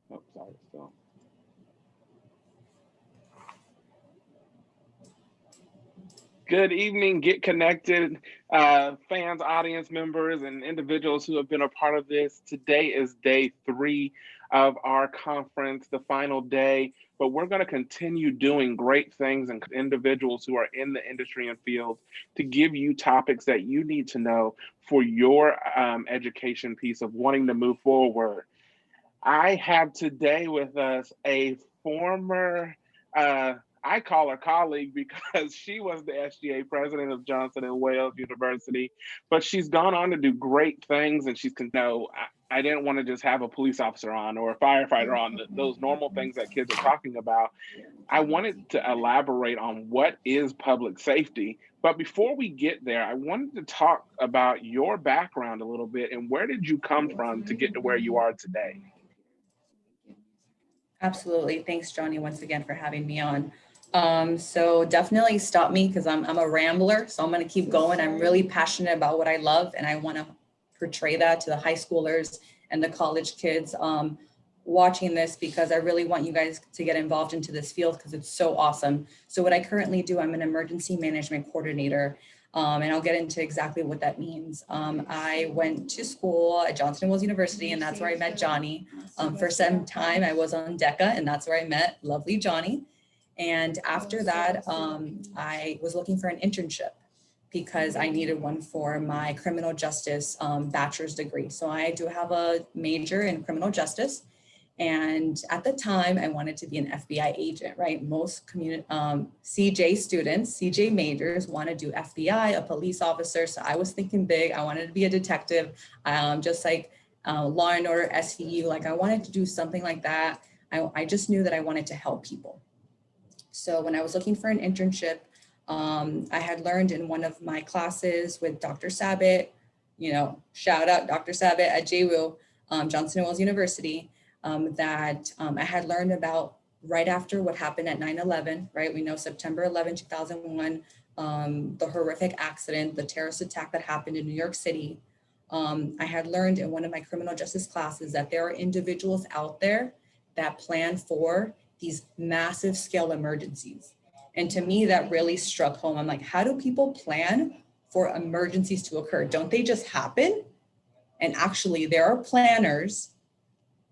Oh, sorry, still. Good evening, Get Connected fans, audience members, and individuals who have been a part of this. Today is day 3 of our conference, the final day, but we're going to continue doing great things and individuals who are in the industry and fields to give you topics that you need to know for your education piece of wanting to move forward. I have today with us a former, uh, I call her colleague because she was the SGA president of Johnson and Wales University, but she's gone on to do great things, and she's, I didn't want to just have a police officer on or a firefighter on those normal things that kids are talking about. I wanted to elaborate on what is public safety. But before we get there, I wanted to talk about your background a little bit and where did you come from to get to where you are today? Absolutely. Thanks, Johnny, once again for having me on. So definitely stop me because I'm a rambler. So I'm going to keep going. I'm really passionate about what I love, and I want to portray that to the high schoolers and the college kids watching this because I really want you guys to get involved into this field because it's so awesome. So what I currently do, I'm an emergency management coordinator. And I'll get into exactly what that means. I went to school at Johnson Wales University, and that's where I met Johnny. For some time, I was on DECA, and that's where I met lovely Johnny. And after that, I was looking for an internship because I needed one for my criminal justice bachelor's degree. So I do have a major in criminal justice. And at the time, I wanted to be an FBI agent, right? Most CJ students, CJ majors want to do FBI, a police officer. So I was thinking big. I wanted to be a detective, just like Law and Order, SVU. Like I wanted to do something like that. I just knew that I wanted to help people. So when I was looking for an internship, I had learned in one of my classes with Dr. Sabat, shout out Dr. Sabat at JWU, Johnson Wales University, that I had learned about right after what happened at 9/11, right? We know September 11, 2001, the horrific accident, the terrorist attack that happened in New York City. I had learned in one of my criminal justice classes that there are individuals out there that plan for these massive scale emergencies. And to me, that really struck home. I'm like, how do people plan for emergencies to occur? Don't they just happen? And actually, there are planners,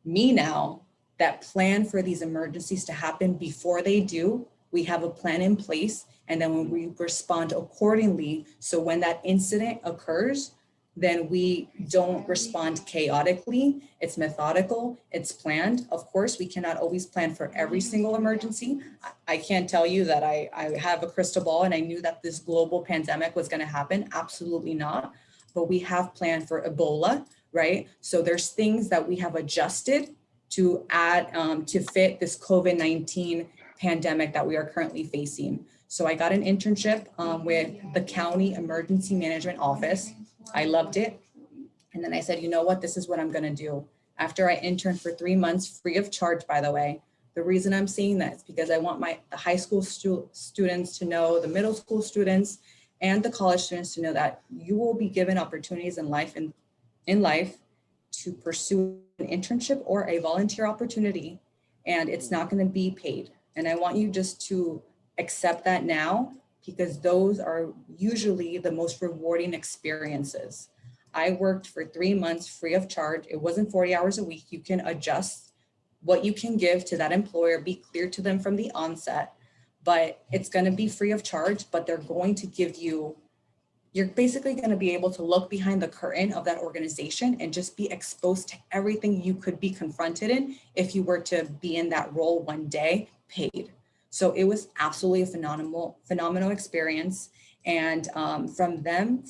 me now, that plan for these emergencies to happen before they do. We have a plan in place, and then when we respond accordingly, so when that incident occurs, then we don't respond chaotically. It's methodical, it's planned. Of course, we cannot always plan for every single emergency. I can't tell you that I have a crystal ball and I knew that this global pandemic was going to happen. Absolutely not. But we have planned for Ebola, right? So there's things that we have adjusted to add to fit this COVID-19 pandemic that we are currently facing. So I got an internship with the County Emergency Management Office. I loved it. And then I said, you know what, this is what I'm going to do. After I interned for 3 months, free of charge, by the way. The reason I'm saying that is because I want the high school students to know, the middle school students and the college students to know that you will be given opportunities in life to pursue an internship or a volunteer opportunity, and it's not going to be paid. And I want you just to accept that now because those are usually the most rewarding experiences. I worked for 3 months free of charge. It wasn't 40 hours a week. You can adjust what you can give to that employer, be clear to them from the onset, but it's going to be free of charge, but they're going to give you, you're basically going to be able to look behind the curtain of that organization and just be exposed to everything you could be confronted in if you were to be in that role one day paid. So it was absolutely a phenomenal experience. And from then,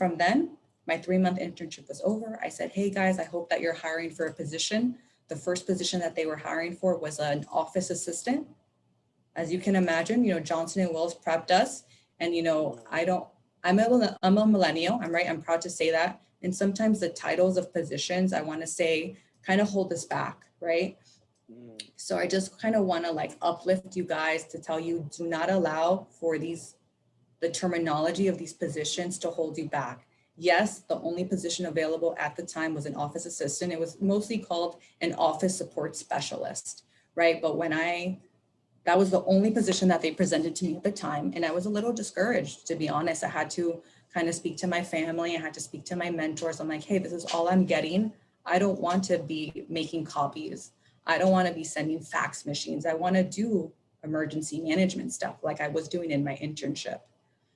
my 3-month internship was over. I said, hey guys, I hope that you're hiring for a position. The first position that they were hiring for was an office assistant. As you can imagine, Johnson and Wales prepped us. And, I'm a millennial. I'm proud to say that. And sometimes the titles of positions, I want to say, kind of hold us back, right? So I just kind of want to uplift you guys to tell you, do not allow for the terminology of these positions to hold you back. Yes, the only position available at the time was an office assistant. It was mostly called an office support specialist, right? But that was the only position that they presented to me at the time. And I was a little discouraged, to be honest. I had to kind of speak to my family. I had to speak to my mentors. I'm like, hey, this is all I'm getting. I don't want to be making copies. I don't want to be sending fax machines. I want to do emergency management stuff like I was doing in my internship.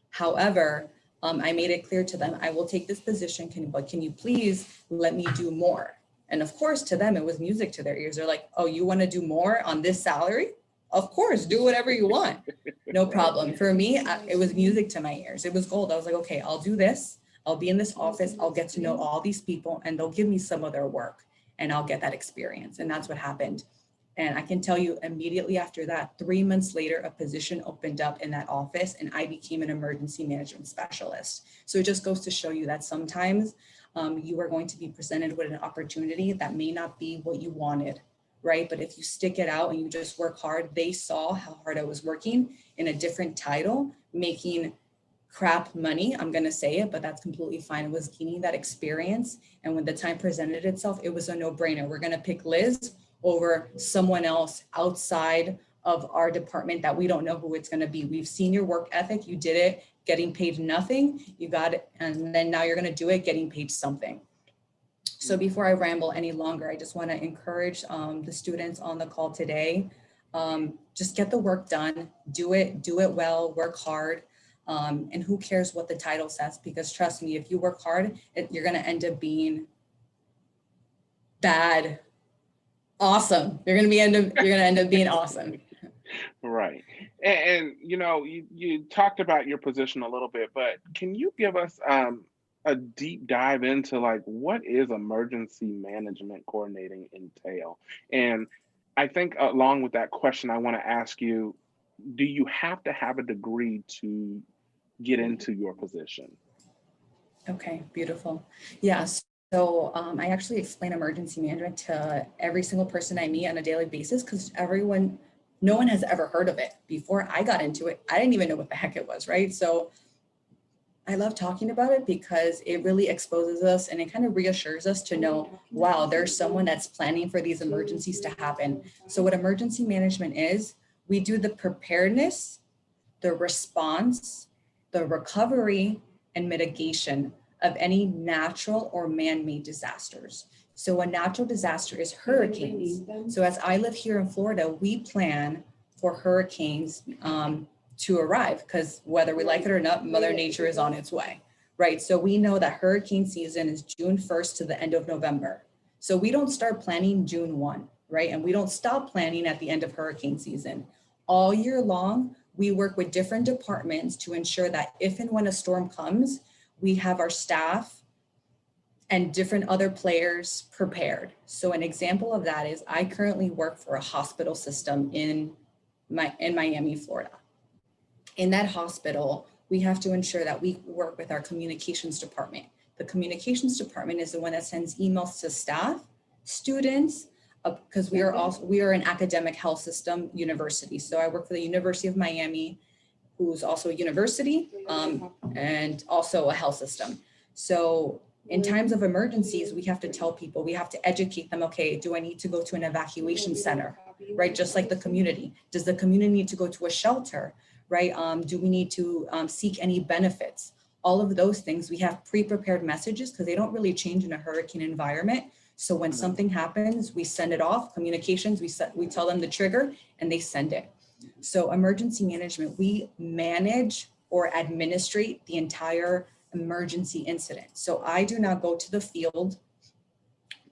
However, I made it clear to them, I will take this position, but can you please let me do more? And of course, to them, it was music to their ears. They're like, oh, you want to do more on this salary? Of course, do whatever you want. No problem. For me, it was music to my ears. It was gold. I was like, okay, I'll do this. I'll be in this office. I'll get to know all these people and they'll give me some of their work and I'll get that experience. And that's what happened. And I can tell you immediately after that, 3 months later, a position opened up in that office and I became an emergency management specialist. So it just goes to show you that sometimes you are going to be presented with an opportunity that may not be what you wanted, right? But if you stick it out and you just work hard, they saw how hard I was working in a different title, making crap money. I'm going to say it, but that's completely fine. It was gaining that experience. And when the time presented itself, it was a no-brainer. We're going to pick Liz over someone else outside of our department that we don't know who it's going to be. We've seen your work ethic. You did it getting paid nothing. You got it. And then now you're going to do it getting paid something. So before I ramble any longer, I just want to encourage the students on the call today. Just get the work done, do it well, work hard. And who cares what the title says? Because trust me, if you work hard, you're going to end up being bad. Awesome. You're going to end up being awesome. Right. And you know, you talked about your position a little bit, but can you give us a deep dive into like what is emergency management coordinating entail? And I think along with that question, I want to ask you, do you have to have a degree to get into your position? Okay, beautiful. Yes. So I actually explain emergency management to every single person I meet on a daily basis because no one has ever heard of it. Before I got into it, I didn't even know what the heck it was, right? So I love talking about it because it really exposes us and it kind of reassures us to know, wow, there's someone that's planning for these emergencies to happen. So what emergency management is, we do the preparedness, the response, the recovery, and mitigation of any natural or man-made disasters. So a natural disaster is hurricanes. So as I live here in Florida, we plan for hurricanes to arrive because whether we like it or not, Mother Nature is on its way, right? So we know that hurricane season is June 1st to the end of November. So we don't start planning June 1, right? And we don't stop planning at the end of hurricane season. All year long, we work with different departments to ensure that if and when a storm comes, we have our staff and different other players prepared. So an example of that is I currently work for a hospital system in Miami, Florida. In that hospital, we have to ensure that we work with our communications department. The communications department is the one that sends emails to staff, students, because we are an academic health system university. So I work for the University of Miami, who's also a university and also a health system. So in times of emergencies, we have to tell people, we have to educate them, okay, do I need to go to an evacuation center, right? Just like the community. Does the community need to go to a shelter, right? Do we need to seek any benefits? All of those things, we have pre-prepared messages because they don't really change in a hurricane environment. So when something happens, we send it off, communications, we tell them the trigger and they send it. So emergency management, we manage or administrate the entire emergency incident. So I do not go to the field,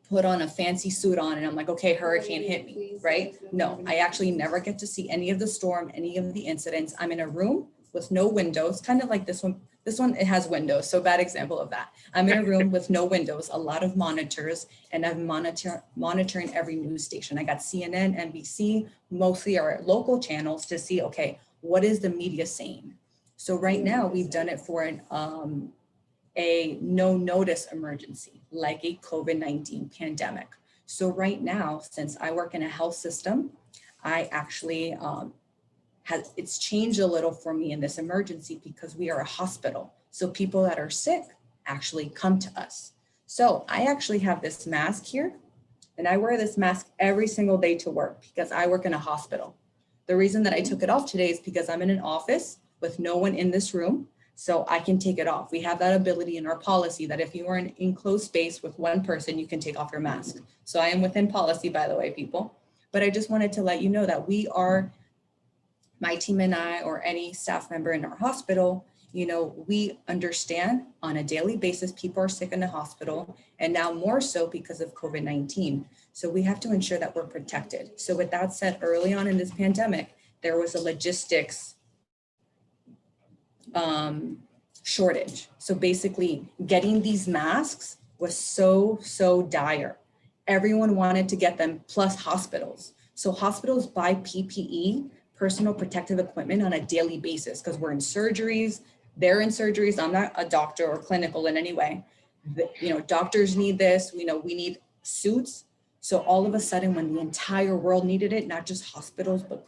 put on a fancy suit on and I'm like, okay, hurricane hit me, right? No, I actually never get to see any of the storm, any of the incidents. I'm in a room with no windows, kind of like this one. This one, it has windows, so bad example of that. I'm in a room with no windows, a lot of monitors, and I'm monitoring every news station. I got CNN, NBC, mostly our local channels to see, okay, what is the media saying? So right now we've done it for a no notice emergency, like a COVID-19 pandemic. So right now, since I work in a health system, I actually it's changed a little for me in this emergency because we are a hospital. So people that are sick actually come to us. So I actually have this mask here, and I wear this mask every single day to work because I work in a hospital. The reason that I took it off today is because I'm in an office with no one in this room, so I can take it off. We have that ability in our policy that if you are in enclosed space with one person, you can take off your mask. So I am within policy, by the way, people. But I just wanted to let you know that we are, my team and I, or any staff member in our hospital, we understand on a daily basis, people are sick in the hospital, and now more so because of COVID-19. So we have to ensure that we're protected. So with that said, early on in this pandemic, there was a logistics shortage. So basically getting these masks was so dire. Everyone wanted to get them, plus hospitals. So hospitals buy PPE, personal protective equipment, on a daily basis because we're in surgeries, they're in surgeries. I'm not a doctor or clinical in any way. Doctors need this, we need suits. So all of a sudden, when the entire world needed it, not just hospitals, but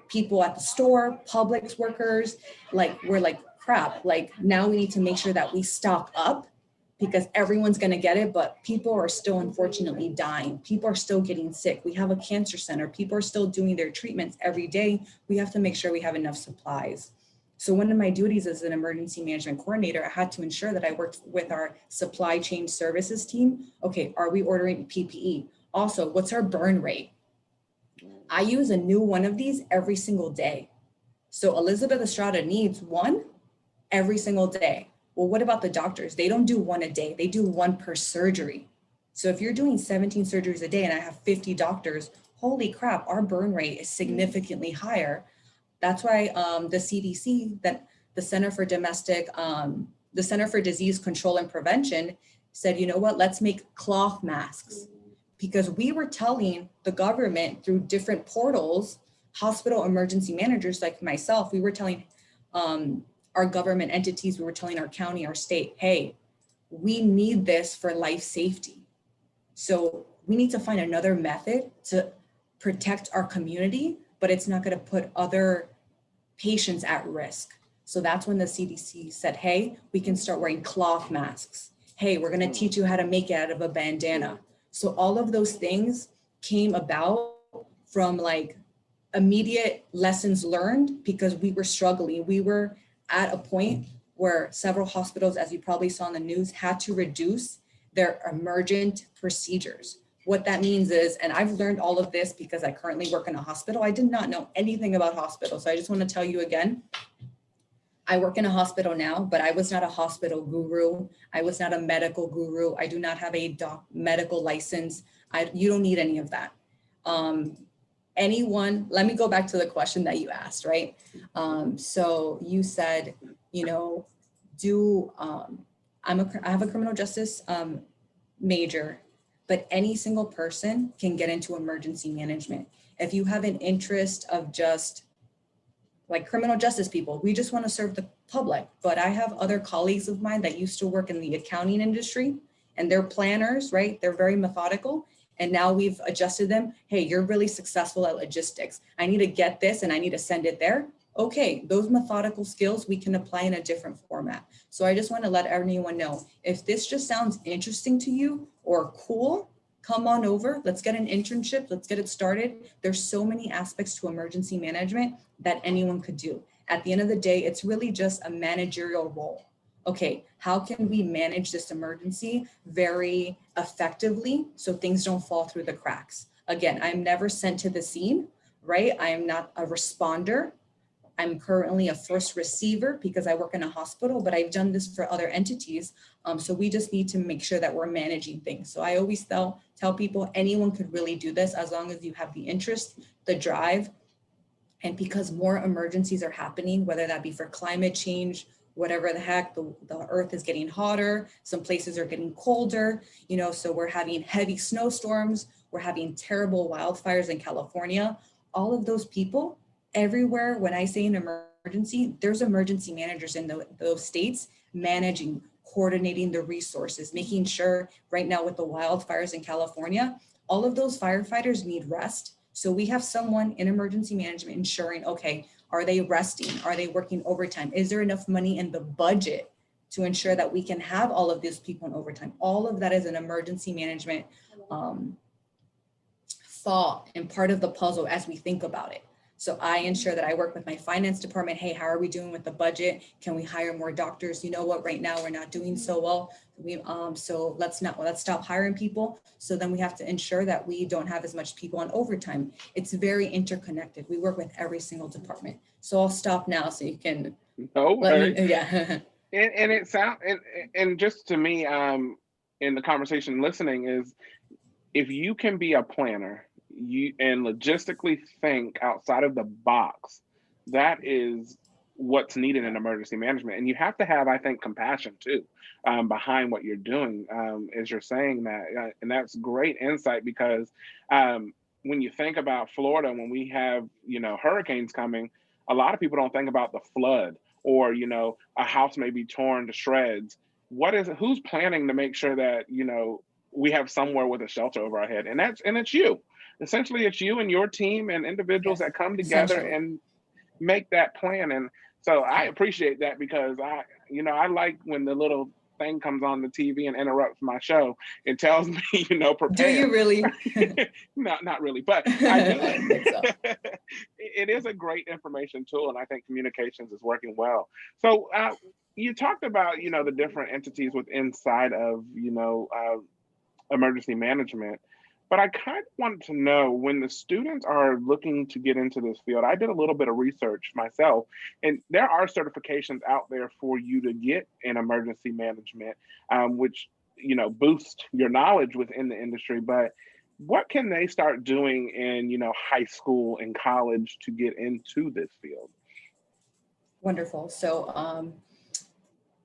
people at the store, Publix workers, we're like, crap, now we need to make sure that we stock up because everyone's going to get it, but people are still unfortunately dying. People are still getting sick. We have a cancer center. People are still doing their treatments every day. We have to make sure we have enough supplies. So one of my duties as an emergency management coordinator, I had to ensure that I worked with our supply chain services team. Okay, are we ordering PPE? Also, what's our burn rate? I use a new one of these every single day. So Elizabeth Estrada needs one every single day. Well, what about the doctors? They don't do one a day. They do one per surgery. So if you're doing 17 surgeries a day and I have 50 doctors, holy crap, our burn rate is significantly higher. That's why the CDC, that the Center for Disease Control and Prevention said, you know what, let's make cloth masks. Because we were telling the government through different portals, hospital emergency managers like myself, we were telling our government entities, we were telling our county, our state, hey, we need this for life safety. So we need to find another method to protect our community, but it's not going to put other patients at risk. So that's when the CDC said, hey, we can start wearing cloth masks. Hey, we're going to teach you how to make it out of a bandana. So all of those things came about from immediate lessons learned because we were struggling. We were at a point where several hospitals, as you probably saw in the news, had to reduce their emergent procedures. What that means is, and I've learned all of this because I currently work in a hospital. I did not know anything about hospitals. So I just want to tell you again, I work in a hospital now, but I was not a hospital guru. I was not a medical guru. I do not have a medical license. You don't need any of that. Let me go back to the question that you asked, right? So you said, I have a criminal justice major, but any single person can get into emergency management. If you have an interest of just like criminal justice people, we just want to serve the public. But I have other colleagues of mine that used to work in the accounting industry, and they're planners, right? They're very methodical. And now we've adjusted them. Hey, you're really successful at logistics. I need to get this and I need to send it there. Okay, those methodical skills we can apply in a different format. So I just want to let everyone know, if this just sounds interesting to you or cool, come on over. Let's get an internship. Let's get it started. There's so many aspects to emergency management that anyone could do. At the end of the day, it's really just a managerial role. Okay, how can we manage this emergency very effectively so things don't fall through the cracks? Again, I'm never sent to the scene, right? I am not a responder. I'm currently a first receiver because I work in a hospital, but I've done this for other entities. So we just need to make sure that we're managing things. So I always tell people anyone could really do this as long as you have the interest, the drive, and because more emergencies are happening, whether that be for climate change, whatever the heck, the earth is getting hotter, some places are getting colder, so we're having heavy snowstorms, we're having terrible wildfires in California. All of those people, everywhere, when I say an emergency, there's emergency managers in those states managing, coordinating the resources, making sure right now with the wildfires in California, all of those firefighters need rest. So we have someone in emergency management ensuring, okay, are they resting? Are they working overtime? Is there enough money in the budget to ensure that we can have all of these people in overtime. All of that is an emergency management thought and part of the puzzle as we think about it. So I ensure that I work with my finance department. Hey, how are we doing with the budget? Can we hire more doctors? You know what, right now we're not doing so well. So let's stop hiring people. So then we have to ensure that we don't have as much people on overtime. It's very interconnected. We work with every single department. So I'll stop now so you can let me, yeah. And it sounds, and just to me, in the conversation listening is, if you can be a planner, and logistically think outside of the box, that is what's needed in emergency management. And you have to have, I think, compassion too, behind what you're doing, as you're saying that. And that's great insight, because when you think about Florida, when we have, hurricanes coming, a lot of people don't think about the flood, or, a house may be torn to shreds. Who's planning to make sure that, we have somewhere with a shelter over our head? And it's you. Essentially, it's you and your team and individuals that come together and make that plan. And so I appreciate that, because I like when the little thing comes on the TV and interrupts my show. It tells me, prepare. Do you really? Not really, but I do. I think so. It is a great information tool, and I think communications is working well. So you talked about, the different entities inside of, emergency management. But I kind of wanted to know, when the students are looking to get into this field, I did a little bit of research myself, and there are certifications out there for you to get in emergency management, which, boost your knowledge within the industry. But what can they start doing in, high school and college to get into this field? Wonderful. So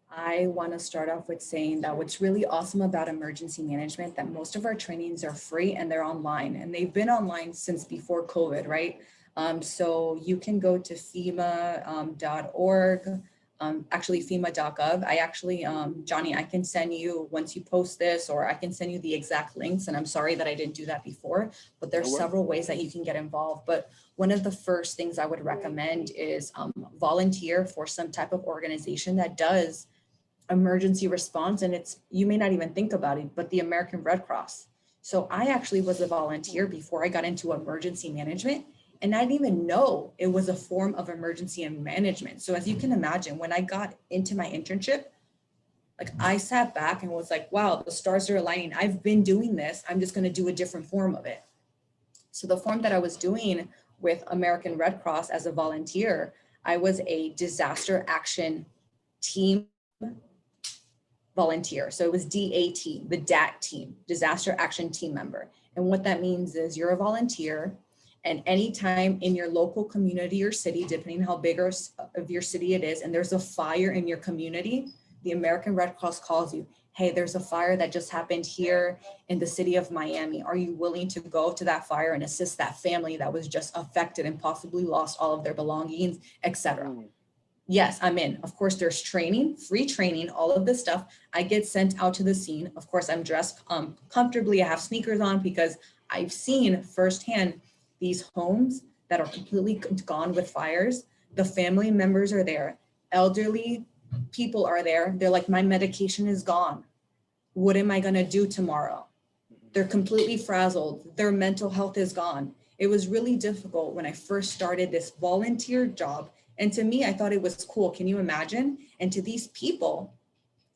I want to start off with saying that what's really awesome about emergency management, that most of our trainings are free and they're online, and they've been online since before COVID, right? So you can go to FEMA.org, actually FEMA.gov. I actually, Johnny, I can send you, once you post this, or I can send you the exact links. And I'm sorry that I didn't do that before, but there's several ways that you can get involved. But one of the first things I would recommend is volunteer for some type of organization that does emergency response. And you may not even think about it, but the American Red Cross. So I actually was a volunteer before I got into emergency management, and I didn't even know it was a form of emergency management. So as you can imagine, when I got into my internship, like I sat back and was like, wow, the stars are aligning. I've been doing this. I'm just going to do a different form of it. So the form that I was doing with American Red Cross as a volunteer, I was a disaster action team volunteer. So it was DAT, the DAT team, disaster action team member. And what that means is you're a volunteer, and anytime in your local community or city, depending how big of your city it is, and there's a fire in your community, the American Red Cross calls you. Hey, there's a fire that just happened here in the city of Miami. Are you willing to go to that fire and assist that family that was just affected and possibly lost all of their belongings, etc.? Yes, I'm in. Of course, there's training, free training, all of this stuff. I get sent out to the scene. Of course, I'm dressed comfortably. I have sneakers on, because I've seen firsthand these homes that are completely gone with fires. The family members are there. Elderly people are there. They're like, my medication is gone. What am I going to do tomorrow? They're completely frazzled. Their mental health is gone. It was really difficult when I first started this volunteer job. And to me, I thought it was cool. Can you imagine? And to these people,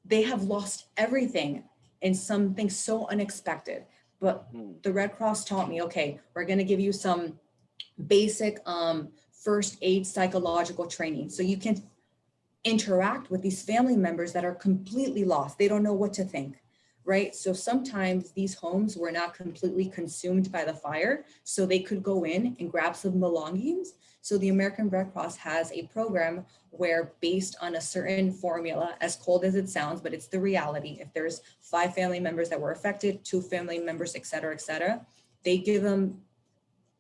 they have lost everything in something so unexpected. But the Red Cross taught me, okay, we're going to give you some basic first aid psychological training, so you can interact with these family members that are completely lost. They don't know what to think, right? So sometimes these homes were not completely consumed by the fire, so they could go in and grab some belongings. So the American Red Cross has a program where, based on a certain formula, as cold as it sounds, but it's the reality, if there's 5 family members that were affected, 2 family members, et cetera, they give them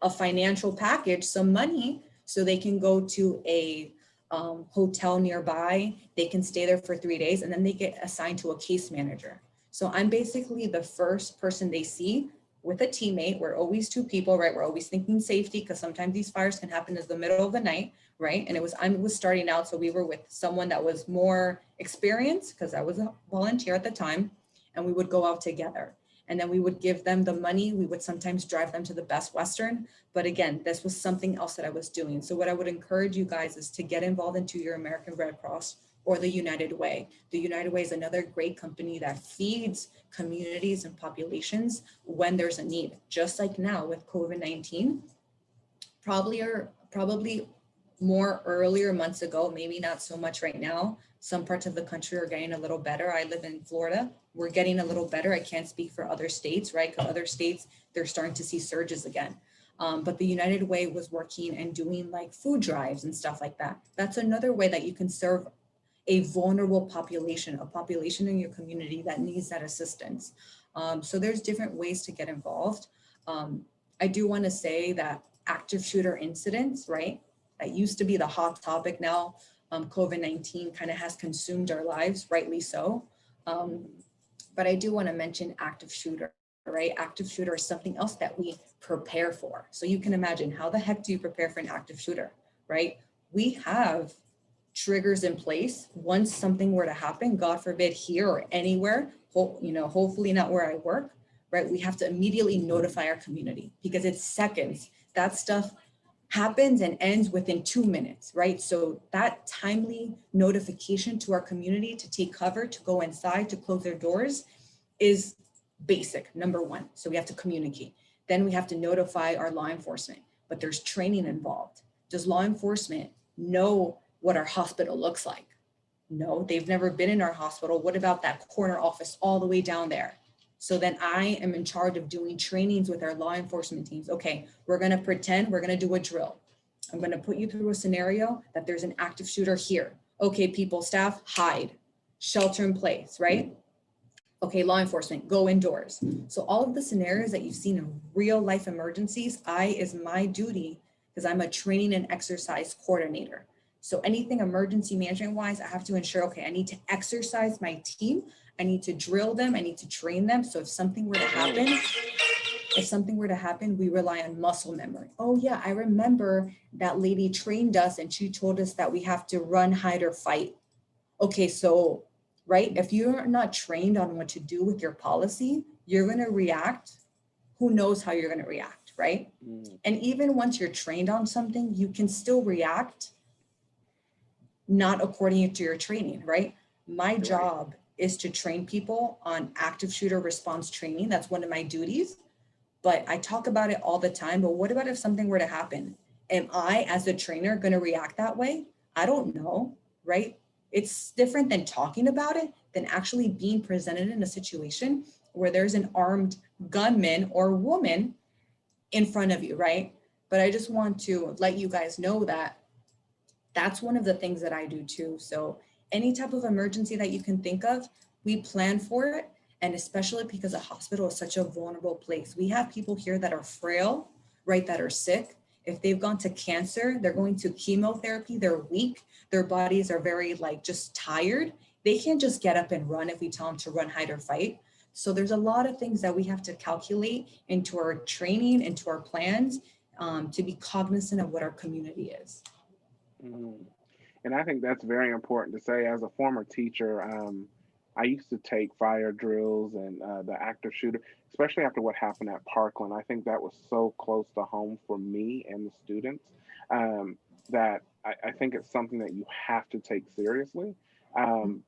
a financial package, some money, so they can go to a hotel nearby. They can stay there for 3 days, and then they get assigned to a case manager. So I'm basically the first person they see with a teammate. We're always two people, right? We're always thinking safety because sometimes these fires can happen in the middle of the night, right? And I was starting out, so we were with someone that was more experienced because I was a volunteer at the time, and we would go out together. And then we would give them the money. We would sometimes drive them to the Best Western. But again, this was something else that I was doing. So what I would encourage you guys is to get involved into your American Red Cross or the United Way. The United Way is another great company that feeds communities and populations when there's a need. Just like now with COVID-19, probably more earlier months ago, maybe not so much right now. Some parts of the country are getting a little better. I live in Florida. We're getting a little better. I can't speak for other states, right? Because other states, they're starting to see surges again. But the United Way was working and doing like food drives and stuff like that. That's another way that you can serve a vulnerable population, a population in your community that needs that assistance. So there's different ways to get involved. I do want to say that active shooter incidents, right? That used to be the hot topic now. COVID-19 kind of has consumed our lives, rightly so. But I do want to mention active shooter, right? Active shooter is something else that we prepare for. So you can imagine, how the heck do you prepare for an active shooter, right? We have triggers in place. Once something were to happen, God forbid, here or anywhere, hopefully not where I work, right? We have to immediately notify our community because it's seconds. That stuff happens and ends within 2 minutes, right? So that timely notification to our community to take cover, to go inside, to close their doors is basic, number one. So we have to communicate. Then we have to notify our law enforcement, but there's training involved. Does law enforcement know what our hospital looks like? No, they've never been in our hospital. What about that corner office all the way down there? So then I am in charge of doing trainings with our law enforcement teams. Okay, we're gonna pretend we're gonna do a drill. I'm gonna put you through a scenario that there's an active shooter here. Okay, people, staff, hide, shelter in place, right? Okay, law enforcement, go indoors. So all of the scenarios that you've seen in real life emergencies, is my duty because I'm a training and exercise coordinator. So anything emergency management wise, I have to ensure, okay, I need to exercise my team. I need to drill them. I need to train them. So if something were to happen, we rely on muscle memory. Oh yeah, I remember that lady trained us and she told us that we have to run, hide, or fight. Okay, so, right, if you're not trained on what to do with your policy, you're gonna react. Who knows how you're gonna react, right? And even once you're trained on something, you can still react not according to your training, right? My job is to train people on active shooter response training. That's one of my duties, but I talk about it all the time. But what about if something were to happen? Am I, as a trainer, going to react that way? I don't know, right? It's different than talking about it than actually being presented in a situation where there's an armed gunman or woman in front of you, right? But I just want to let you guys know that that's one of the things that I do too. So any type of emergency that you can think of, we plan for it. And especially because a hospital is such a vulnerable place. We have people here that are frail, right, that are sick. If they've gone to cancer, they're going to chemotherapy, they're weak, their bodies are very just tired. They can't just get up and run if we tell them to run, hide, or fight. So there's a lot of things that we have to calculate into our training, into our plans, to be cognizant of what our community is. And I think that's very important to say. As a former teacher, I used to take fire drills and the active shooter, especially after what happened at Parkland. I think that was so close to home for me and the students, that I think it's something that you have to take seriously,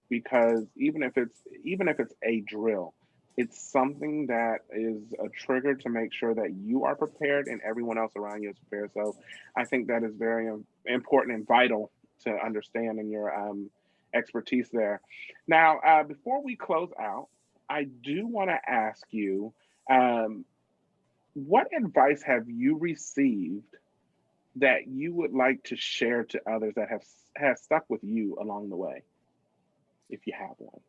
because even if it's a drill, it's something that is a trigger to make sure that you are prepared and everyone else around you is prepared. So I think that is very important and vital to understand in your expertise there. Now, before we close out, I do want to ask you, um, what advice have you received that you would like to share to others that have stuck with you along the way, if you have one?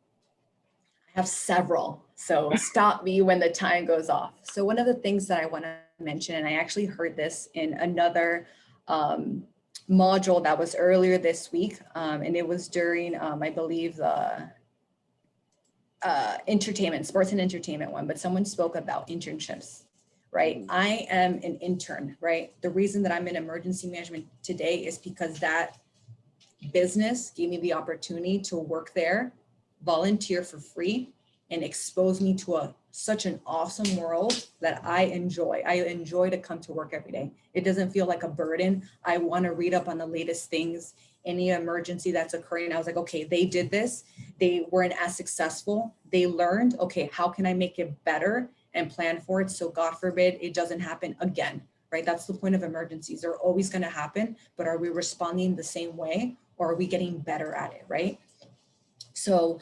I have several, so stop me when the time goes off. So one of the things that I want to mention, and I actually heard this in another module that was earlier this week, and it was during, I believe, the sports and entertainment one, but someone spoke about internships. right? I am an intern, right? The reason that I'm in emergency management today is because that business gave me the opportunity to work there, volunteer for free, and expose me to such an awesome world that I enjoy. I enjoy to come to work every day. It doesn't feel like a burden. I want to read up on the latest things, any emergency that's occurring. I was like, okay, they did this. They weren't as successful. They learned, okay, how can I make it better and plan for it? So God forbid it doesn't happen again, right? That's the point of emergencies. They're always going to happen, but are we responding the same way, or are we getting better at it, right? So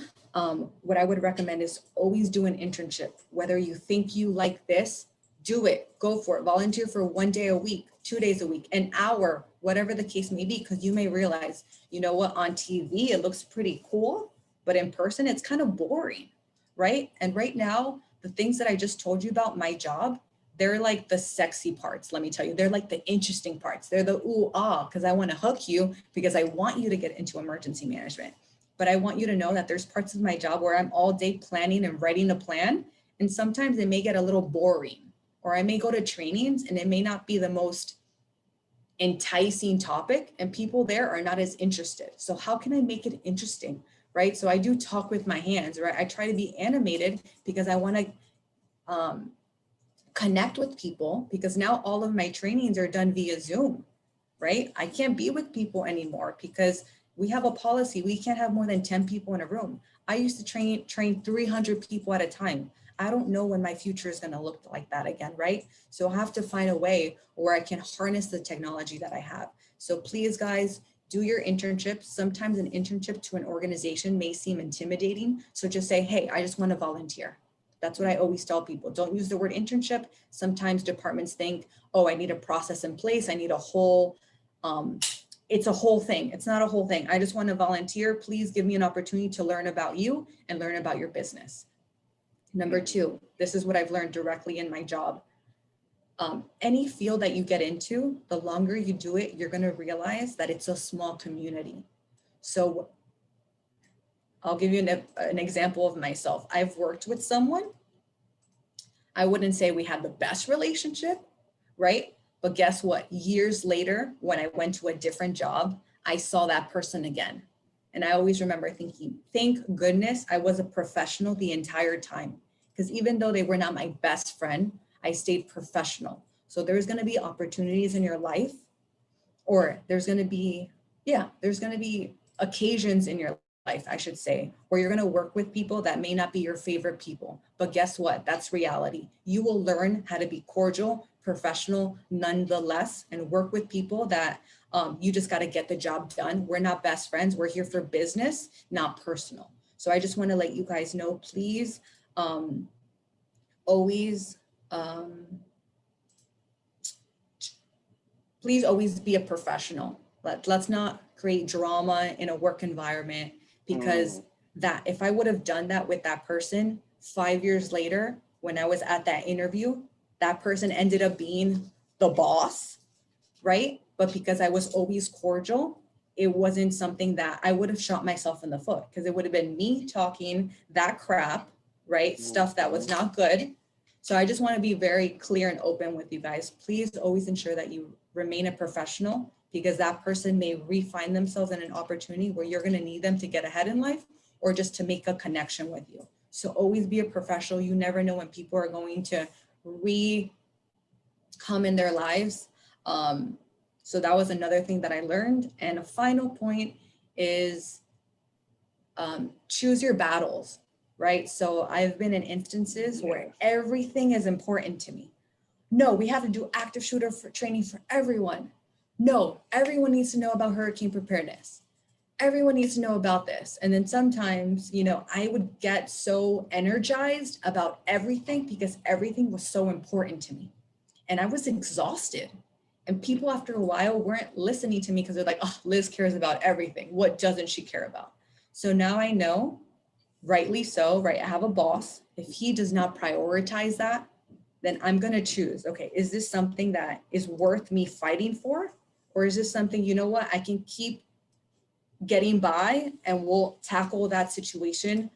what I would recommend is always do an internship. Whether you think you like this, do it, go for it. Volunteer for 1 day a week, 2 days a week, an hour, whatever the case may be, because you may realize, you know what, on TV, it looks pretty cool, but in person, it's kind of boring, right? And right now, the things that I just told you about my job, they're like the sexy parts, let me tell you. They're like the interesting parts. They're the ooh, ah, because I want to hook you because I want you to get into emergency management. But I want you to know that there's parts of my job where I'm all day planning and writing a plan. And sometimes it may get a little boring, or I may go to trainings and it may not be the most enticing topic and people there are not as interested. So how can I make it interesting, right? So I do talk with my hands, right? I try to be animated because I want to connect with people, because now all of my trainings are done via Zoom, right? I can't be with people anymore because we have a policy. We can't have more than 10 people in a room. I used to train 300 people at a time. I don't know when my future is going to look like that again, right? So I have to find a way where I can harness the technology that I have. So please, guys, do your internship. Sometimes an internship to an organization may seem intimidating. So just say, hey, I just want to volunteer. That's what I always tell people. Don't use the word internship. Sometimes departments think, oh, I need a process in place. I need a whole, it's a whole thing. It's not a whole thing. I just want to volunteer. Please give me an opportunity to learn about you and learn about your business. Number two, this is what I've learned directly in my job. Any field that you get into, the longer you do it, you're going to realize that it's a small community. So I'll give you an example of myself. I've worked with someone. I wouldn't say we had the best relationship, right? But guess what? Years later, when I went to a different job, I saw that person again. And I always remember thinking, thank goodness I was a professional the entire time. Because even though they were not my best friend, I stayed professional. So there's going to be opportunities in your life, or there's going to be occasions in your life, I should say, where you're going to work with people that may not be your favorite people. But guess what? That's reality. You will learn how to be cordial, professional, nonetheless, and work with people that you just got to get the job done. We're not best friends. We're here for business, not personal. So I just want to let you guys know, please, please always be a professional. Let's not create drama in a work environment, because that if I would have done that with that person 5 years later, when I was at that interview, that person ended up being the boss, right? But because I was always cordial, it wasn't something that I would have shot myself in the foot, because it would have been me talking that crap, right? Stuff that was not good. So I just want to be very clear and open with you guys. Please always ensure that you remain a professional, because that person may refine themselves in an opportunity where you're going to need them to get ahead in life, or just to make a connection with you. So always be a professional. You never know when people are going to come in their lives. So that was another thing that I learned. And a final point is choose your battles, right? So I've been in instances where everything is important to me. No, we have to do active shooter training for everyone. No, everyone needs to know about hurricane preparedness. Everyone needs to know about this. And then sometimes, I would get so energized about everything because everything was so important to me. And I was exhausted. And people after a while weren't listening to me because they're like, oh, Liz cares about everything. What doesn't she care about? So now I know, rightly so, right? I have a boss. If he does not prioritize that, then I'm going to choose, okay, is this something that is worth me fighting for? Or is this something, you know what, I can keep getting by and we'll tackle that situation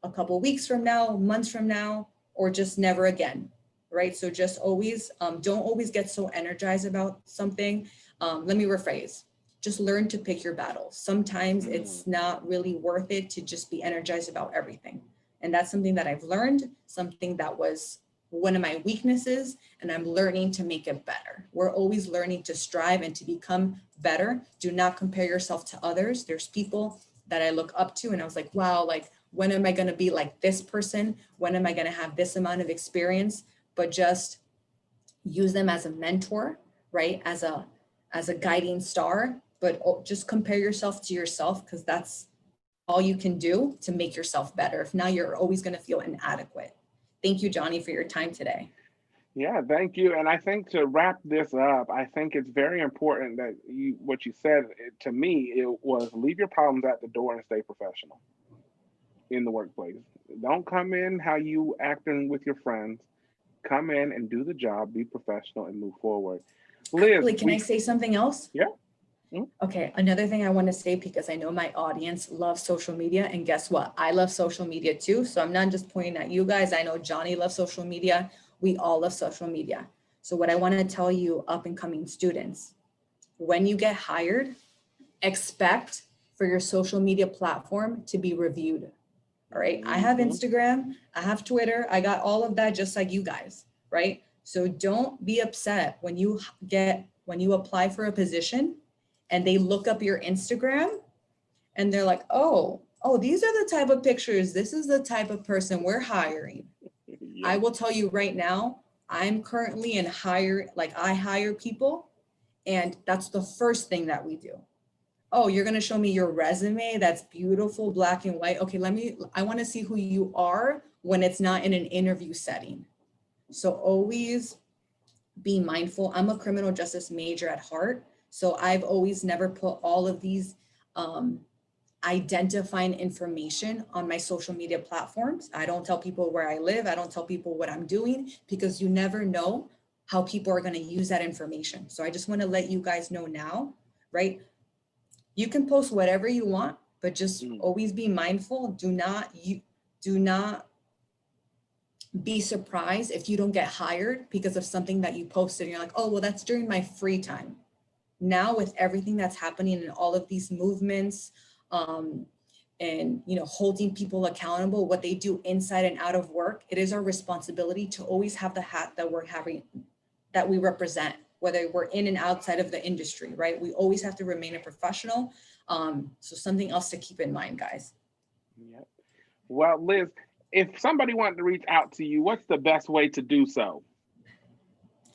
a couple of weeks from now, months from now, or just never again. right? So just always, don't always get so energized about something. Let me rephrase. Just learn to pick your battles. Sometimes it's not really worth it to just be energized about everything. And that's something that I've learned, something that was one of my weaknesses, and I'm learning to make it better. We're always learning to strive and to become better. Do not compare yourself to others. There's people that I look up to and I was like, wow, like, when am I going to be like this person? When am I going to have this amount of experience? But just use them as a mentor, right? As a guiding star, but just compare yourself to yourself, because that's all you can do to make yourself better. If not, you're always going to feel inadequate. Thank you, Johnny, for your time today. Yeah, thank you. And I think to wrap this up, I think it's very important that what you said to me, it was leave your problems at the door and stay professional in the workplace. Don't come in how you acting with your friends. Come in and do the job, be professional, and move forward. Liz, Actually, can I say something else? Yeah. Mhm. Okay, another thing I want to say, because I know my audience loves social media, and guess what? I love social media too. So I'm not just pointing at you guys. I know Johnny loves social media. We all love social media. So what I want to tell you, up and coming students, when you get hired, expect for your social media platform to be reviewed. All right. I have Mhm. Instagram, I have Twitter, I got all of that just like you guys, right? So don't be upset when you apply for a position and they look up your Instagram and they're like, oh, these are the type of pictures. This is the type of person we're hiring. I Yep. will tell you right now, I'm currently in I hire people, and that's the first thing that we do. Oh, you're going to show me your resume. That's beautiful, black and white. Okay, I want to see who you are when it's not in an interview setting. So always be mindful. I'm a criminal justice major at heart. So I've always never put all of these um, identifying information on my social media platforms. I don't tell people where I live. I don't tell people what I'm doing, because you never know how people are going to use that information. So I just want to let you guys know now, right? You can post whatever you want, but just Mm. always be mindful. Do not be surprised if you don't get hired because of something that you posted and you're like, oh, well, that's during my free time. Now with everything that's happening in all of these movements, um, and holding people accountable, what they do inside and out of work, it is our responsibility to always have the hat that we're having, that we represent, whether we're in and outside of the industry, right? We always have to remain a professional. So something else to keep in mind, guys. Yep. Well, Liz, if somebody wanted to reach out to you, what's the best way to do so?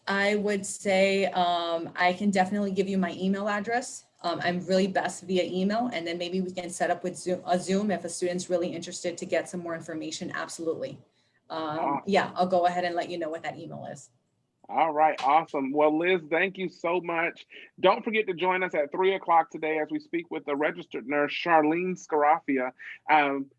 I would say I can definitely give you my email address. I'm really best via email, and then maybe we can set up with Zoom if a student's really interested to get some more information. Absolutely. Yeah, Awesome. I'll go ahead and let you know what that email is. All right, awesome. Well, Liz, thank you so much. Don't forget to join us at 3 o'clock today as we speak with the registered nurse, Charlene Scarafia.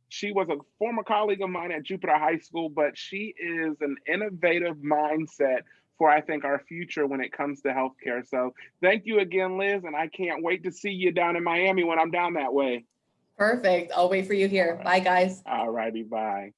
She was a former colleague of mine at Jupiter High School, but she is an innovative mindset for, I think, our future when it comes to healthcare. So thank you again, Liz, and I can't wait to see you down in Miami when I'm down that way. Perfect. I'll wait for you All here. right. Bye, guys. All righty, bye.